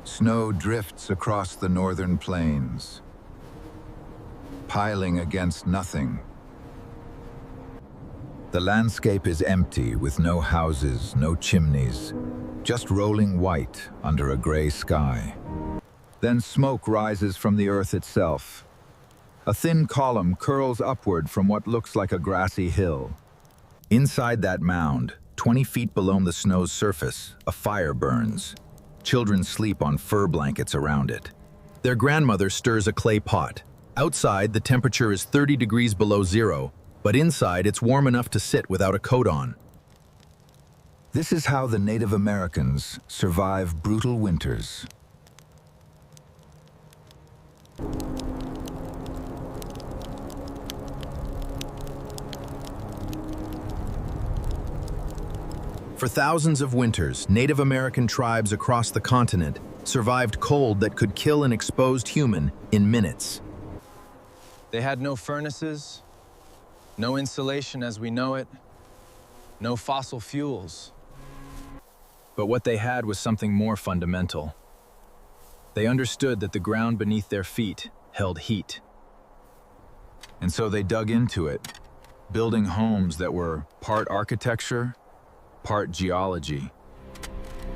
Snow drifts across the northern plains, piling against nothing. The landscape is empty with no houses, no chimneys, just rolling white under a gray sky. Then smoke rises from the earth itself. A thin column curls upward from what looks like a grassy hill. Inside that mound, 20 feet below the snow's surface, a fire burns. Children sleep on fur blankets around it. Their grandmother stirs a clay pot. Outside, the temperature is 30 degrees below zero, but inside it's warm enough to sit without a coat on. This is how the Native Americans survive brutal winters. For thousands of winters, Native American tribes across the continent survived cold that could kill an exposed human in minutes. They had no furnaces, no insulation as we know it, no fossil fuels. But what they had was something more fundamental. They understood that the ground beneath their feet held heat. And so they dug into it, building homes that were part architecture, part geology.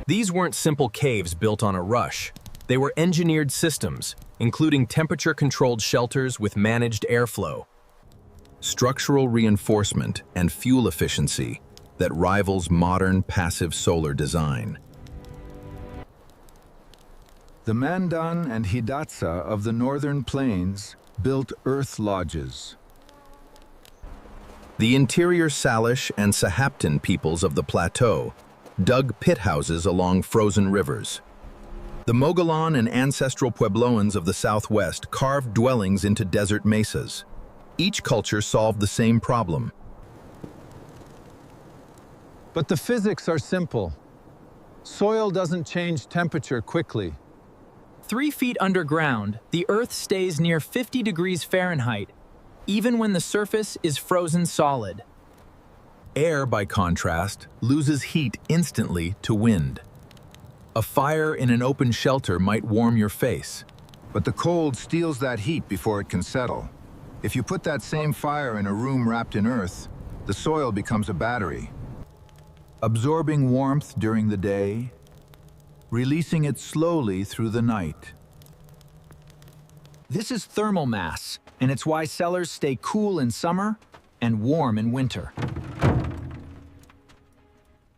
These weren't simple caves built on a rush. They were engineered systems, including temperature-controlled shelters with managed airflow, structural reinforcement, and fuel efficiency that rivals modern passive solar design. The Mandan and Hidatsa of the northern plains built earth lodges. The interior Salish and Sahaptin peoples of the Plateau dug pit houses along frozen rivers. The Mogollon and ancestral Puebloans of the southwest carved dwellings into desert mesas. Each culture solved the same problem. But the physics are simple. Soil doesn't change temperature quickly. 3 feet underground, the Earth stays near 50 degrees Fahrenheit, even when the surface is frozen solid. Air, by contrast, loses heat instantly to wind. A fire in an open shelter might warm your face. But the cold steals that heat before it can settle. If you put that same fire in a room wrapped in earth, the soil becomes a battery, absorbing warmth during the day, releasing it slowly through the night. This is thermal mass, and it's why cellars stay cool in summer and warm in winter.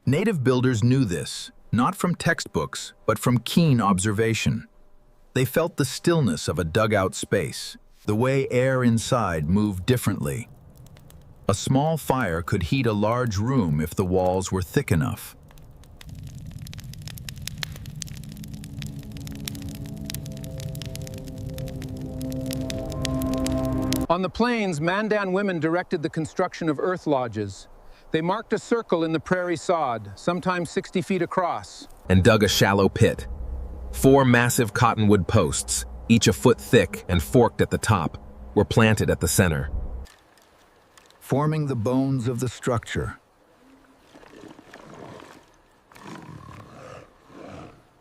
Native builders knew this, not from textbooks, but from keen observation. They felt the stillness of a dugout space, the way air inside moved differently. A small fire could heat a large room if the walls were thick enough. On the plains, Mandan women directed the construction of earth lodges. They marked a circle in the prairie sod, sometimes 60 feet across, And dug a shallow pit. 4 massive cottonwood posts, each a foot thick and forked at the top, were planted at the center. Forming the bones of the structure.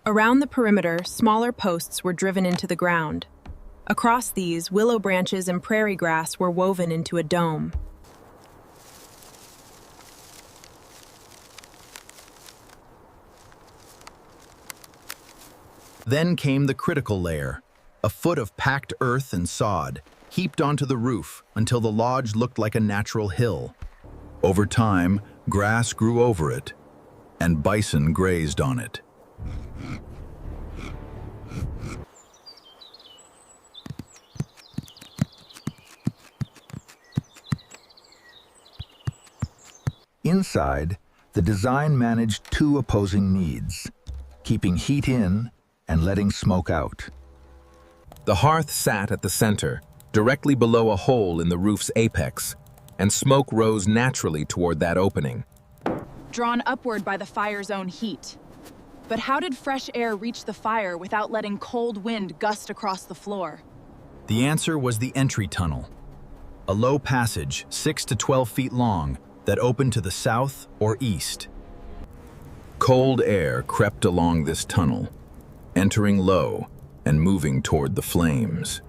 Around the perimeter, smaller posts were driven into the ground. Across these, willow branches and prairie grass were woven into a dome. Then came the critical layer, a foot of packed earth and sod, heaped onto the roof until the lodge looked like a natural hill. Over time, grass grew over it, and bison grazed on it. Inside, the design managed 2 opposing needs, keeping heat in and letting smoke out. The hearth sat at the center, directly below a hole in the roof's apex, and smoke rose naturally toward that opening. Drawn upward by the fire's own heat. But how did fresh air reach the fire without letting cold wind gust across the floor? The answer was the entry tunnel, a low passage 6 to 12 feet long that opened to the south or east. Cold air crept along this tunnel, entering low and moving toward the flames.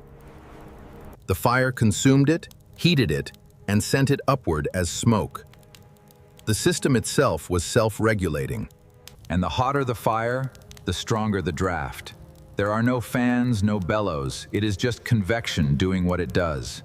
The fire consumed it, heated it, and sent it upward as smoke. The system itself was self-regulating. And the hotter the fire, the stronger the draft. There are no fans, no bellows. It is just convection doing what it does.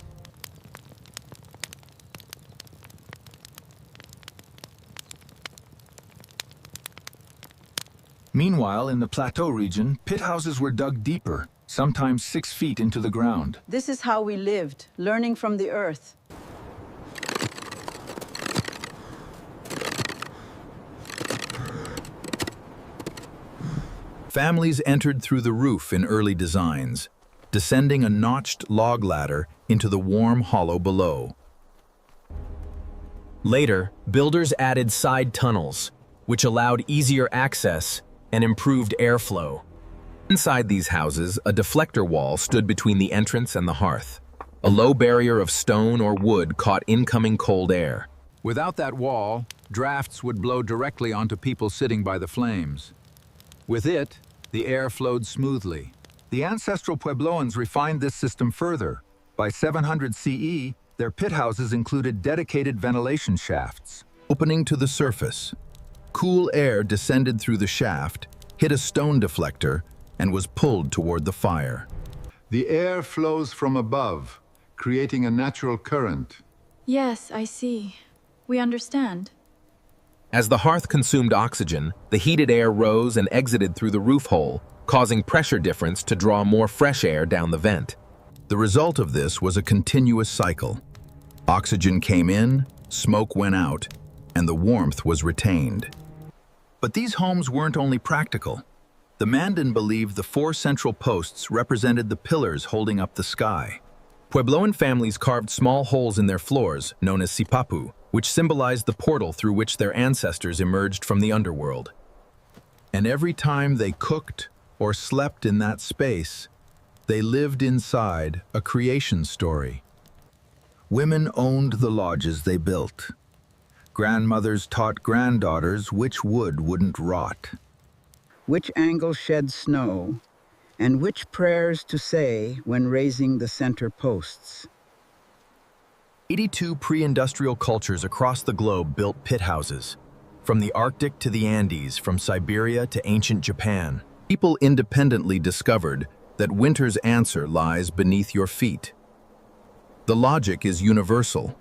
Meanwhile, in the Plateau region, pit houses were dug deeper, sometimes 6 feet into the ground. This is how we lived, learning from the earth. Families entered through the roof in early designs, descending a notched log ladder into the warm hollow below. Later, builders added side tunnels, which allowed easier access and improved airflow. Inside these houses, a deflector wall stood between the entrance and the hearth. A low barrier of stone or wood caught incoming cold air. Without that wall, drafts would blow directly onto people sitting by the flames. With it, the air flowed smoothly. The ancestral Puebloans refined this system further. By 700 CE, their pit houses included dedicated ventilation shafts. Opening to the surface, cool air descended through the shaft, hit a stone deflector, and was pulled toward the fire. The air flows from above, creating a natural current. Yes, I see. We understand. As the hearth consumed oxygen, the heated air rose and exited through the roof hole, causing pressure difference to draw more fresh air down the vent. The result of this was a continuous cycle. Oxygen came in, smoke went out, and the warmth was retained. But these homes weren't only practical. The Mandan believed the 4 central posts represented the pillars holding up the sky. Puebloan families carved small holes in their floors, known as sipapu, which symbolized the portal through which their ancestors emerged from the underworld. And every time they cooked or slept in that space, they lived inside a creation story. Women owned the lodges they built. Grandmothers taught granddaughters which wood wouldn't rot, Which angle shed snow, and which prayers to say when raising the center posts. 82 pre-industrial cultures across the globe built pit houses. From the Arctic to the Andes, from Siberia to ancient Japan, people independently discovered that winter's answer lies beneath your feet. The logic is universal.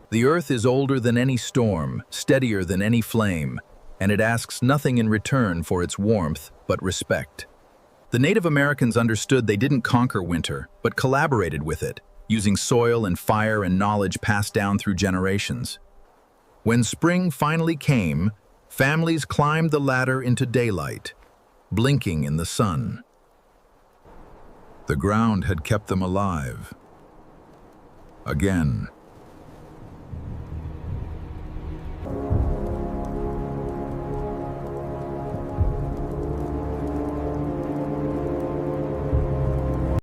The earth is older than any storm, steadier than any flame, and it asks nothing in return for its warmth but respect. The Native Americans understood they didn't conquer winter, but collaborated with it, using soil and fire and knowledge passed down through generations. When spring finally came, families climbed the ladder into daylight, blinking in the sun. The ground had kept them alive. Again.